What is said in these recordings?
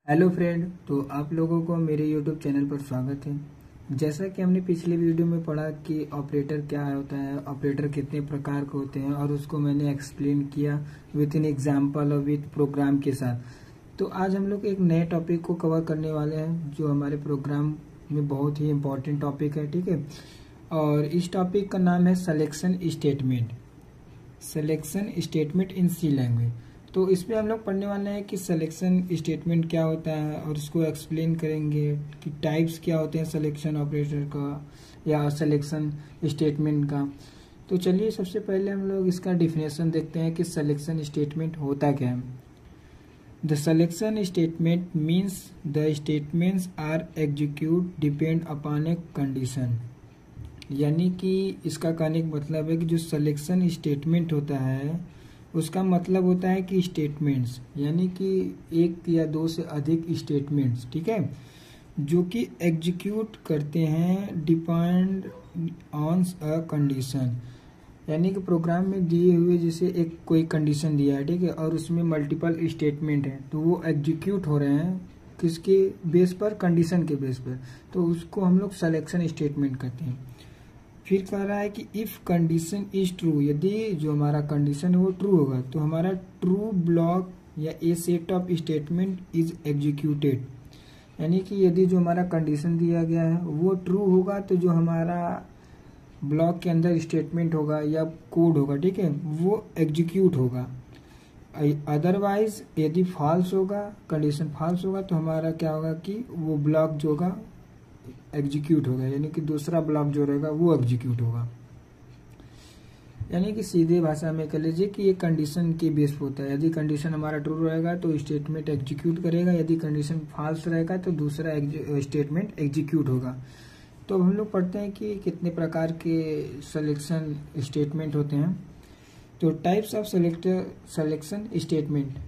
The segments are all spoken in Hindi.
हेलो फ्रेंड, तो आप लोगों को मेरे यूट्यूब चैनल पर स्वागत है। जैसा कि हमने पिछले वीडियो में पढ़ा कि ऑपरेटर क्या होता है, ऑपरेटर कितने प्रकार के होते हैं और उसको मैंने एक्सप्लेन किया विथ इन एग्जाम्पल और विथ प्रोग्राम के साथ। तो आज हम लोग एक नए टॉपिक को कवर करने वाले हैं जो हमारे प्रोग्राम में बहुत ही इम्पोर्टेंट टॉपिक है, ठीक है। और इस टॉपिक का नाम है selection statement. Selection statement in C language. तो इसमें हम लोग पढ़ने वाले हैं कि सिलेक्शन स्टेटमेंट क्या होता है और उसको एक्सप्लेन करेंगे कि टाइप्स क्या होते हैं सिलेक्शन ऑपरेटर का या सिलेक्शन स्टेटमेंट का। तो चलिए सबसे पहले हम लोग इसका डिफिनेशन देखते हैं कि सिलेक्शन स्टेटमेंट होता क्या है। The selection statement means the statements are execute depend upon a condition. यानी कि इसका कहने का मतलब है कि जो सिलेक्शन स्टेटमेंट होता है उसका मतलब होता है कि स्टेटमेंट्स यानी कि एक या दो से अधिक स्टेटमेंट्स, ठीक है, जो कि एग्जीक्यूट करते हैं डिपेंड ऑन अ कंडीशन। यानी कि प्रोग्राम में दिए हुए जैसे एक कोई कंडीशन दिया है, ठीक है, और उसमें मल्टीपल स्टेटमेंट है तो वो एग्जीक्यूट हो रहे हैं किसके बेस पर, कंडीशन के बेस पर। तो उसको हम लोग सिलेक्शन स्टेटमेंट कहते हैं। फिर कह रहा है कि इफ कंडीशन इज ट्रू, यदि जो हमारा कंडीशन है वो ट्रू होगा तो हमारा ट्रू ब्लॉक या a set of statement is executed. यानी कि यदि जो हमारा कंडीशन दिया गया है वो ट्रू होगा तो जो हमारा ब्लॉक के अंदर स्टेटमेंट होगा या कोड होगा, ठीक है, वो एग्जीक्यूट होगा। अदरवाइज यदि फॉल्स होगा, कंडीशन फॉल्स होगा तो हमारा क्या होगा कि वो ब्लॉक जो होगा एग्जीक्यूट होगा, यानी कि दूसरा ब्लॉक जो रहेगा वो एग्जीक्यूट होगा। यानी कि सीधे भाषा में कह लीजिए कि ये कंडीशन के बेस पे होता है। यदि कंडीशन हमारा ट्रू रहेगा तो स्टेटमेंट एग्जीक्यूट करेगा, यदि कंडीशन फॉल्स रहेगा तो दूसरा स्टेटमेंट एग्जीक्यूट होगा। तो हम लोग पढ़ते हैं कि कितने प्रकार के सिलेक्शन स्टेटमेंट होते हैं। तो types of selection statement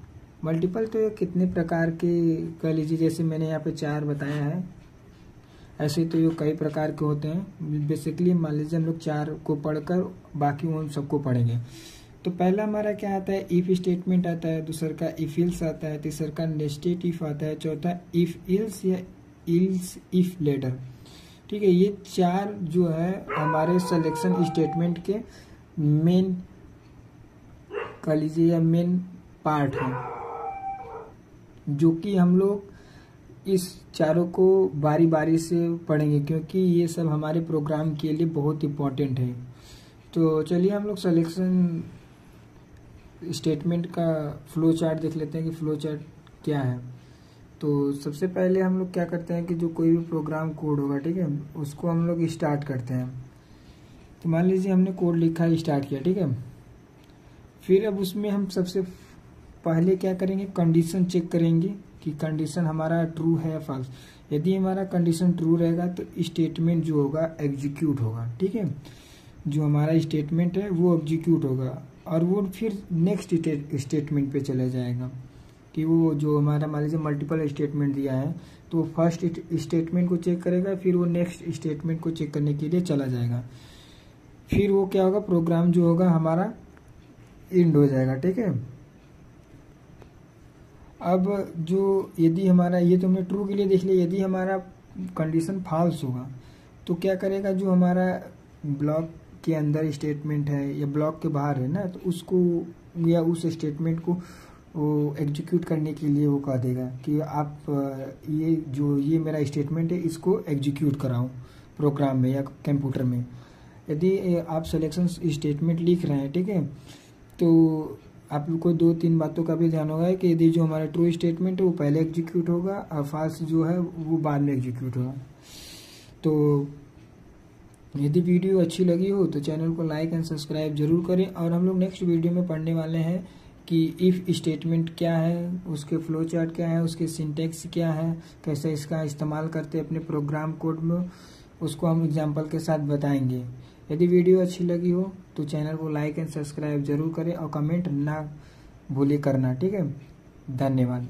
multiple, तो ये कितने प्रकार के कह लीजिए, जैसे मैंने यहाँ पे 4 बताया है, ऐसे तो ये कई प्रकार के होते हैं। बेसिकली मान लीजिए हम लोग 4 को पढ़कर बाकी उन सबको पढ़ेंगे। तो पहला हमारा क्या आता है, इफ स्टेटमेंट आता है, दूसरा का इफ इल्स आता है, तीसरा का नेस्टेड इफ आता है, चौथा इफ इल्स या इल्स इफ लेटर, ठीक है। ये 4 जो है हमारे सिलेक्शन स्टेटमेंट के मेन कह लीजिए या मेन पार्ट है, जो कि हम लोग इस चारों को बारी बारी से पढ़ेंगे क्योंकि ये सब हमारे प्रोग्राम के लिए बहुत इम्पोर्टेंट है। तो चलिए हम लोग सिलेक्शन स्टेटमेंट का फ्लो चार्ट देख लेते हैं कि फ्लो चार्ट क्या है। तो सबसे पहले हम लोग क्या करते हैं कि जो कोई भी प्रोग्राम कोड होगा, ठीक है, उसको हम लोग स्टार्ट करते हैं। तो मान लीजिए हमने कोड लिखा, स्टार्ट किया, ठीक है। फिर अब उसमें हम सबसे पहले क्या करेंगे, कंडीशन चेक करेंगे कि कंडीशन हमारा ट्रू है या फॉल्स। यदि हमारा कंडीशन ट्रू रहेगा तो स्टेटमेंट जो होगा एग्जीक्यूट होगा, ठीक है। जो हमारा स्टेटमेंट है वो एग्जीक्यूट होगा और वो फिर नेक्स्ट स्टेटमेंट पे चला जाएगा कि वो जो हमारा मान लीजिए मल्टीपल स्टेटमेंट दिया है तो वो फर्स्ट स्टेटमेंट को चेक करेगा, फिर वो नेक्स्ट स्टेटमेंट को चेक करने के लिए चला जाएगा। फिर वो क्या होगा, प्रोग्राम जो होगा हमारा एंड हो जाएगा, ठीक है। अब जो यदि हमारा, ये तो हमने ट्रू के लिए देख लिया, यदि हमारा कंडीशन फॉल्स होगा तो क्या करेगा, जो हमारा ब्लॉक के अंदर स्टेटमेंट है या ब्लॉक के बाहर है ना, तो उसको या उस स्टेटमेंट को वो एग्जीक्यूट करने के लिए वो कह देगा कि आप ये मेरा स्टेटमेंट है इसको एग्जीक्यूट कराओ प्रोग्राम में या कंप्यूटर में। यदि आप सिलेक्शन स्टेटमेंट लिख रहे हैं, ठीक है, तो आप लोग को 2-3 बातों का भी ध्यान होगा कि यदि जो हमारा ट्रू स्टेटमेंट है वो पहले एग्जीक्यूट होगा और फॉल्स जो है वो बाद में एग्जीक्यूट होगा। तो यदि वीडियो अच्छी लगी हो तो चैनल को लाइक एंड सब्सक्राइब जरूर करें। और हम लोग नेक्स्ट वीडियो में पढ़ने वाले हैं कि इफ स्टेटमेंट क्या है, उसके फ्लो चार्ट क्या है, उसके सिंटेक्स क्या है, कैसे इसका इस्तेमाल करते हैं अपने प्रोग्राम कोड में, उसको हम एग्जाम्पल के साथ बताएंगे। यदि वीडियो अच्छी लगी हो तो चैनल को लाइक एंड सब्सक्राइब जरूर करें और कमेंट ना भूलिए करना, ठीक है। धन्यवाद।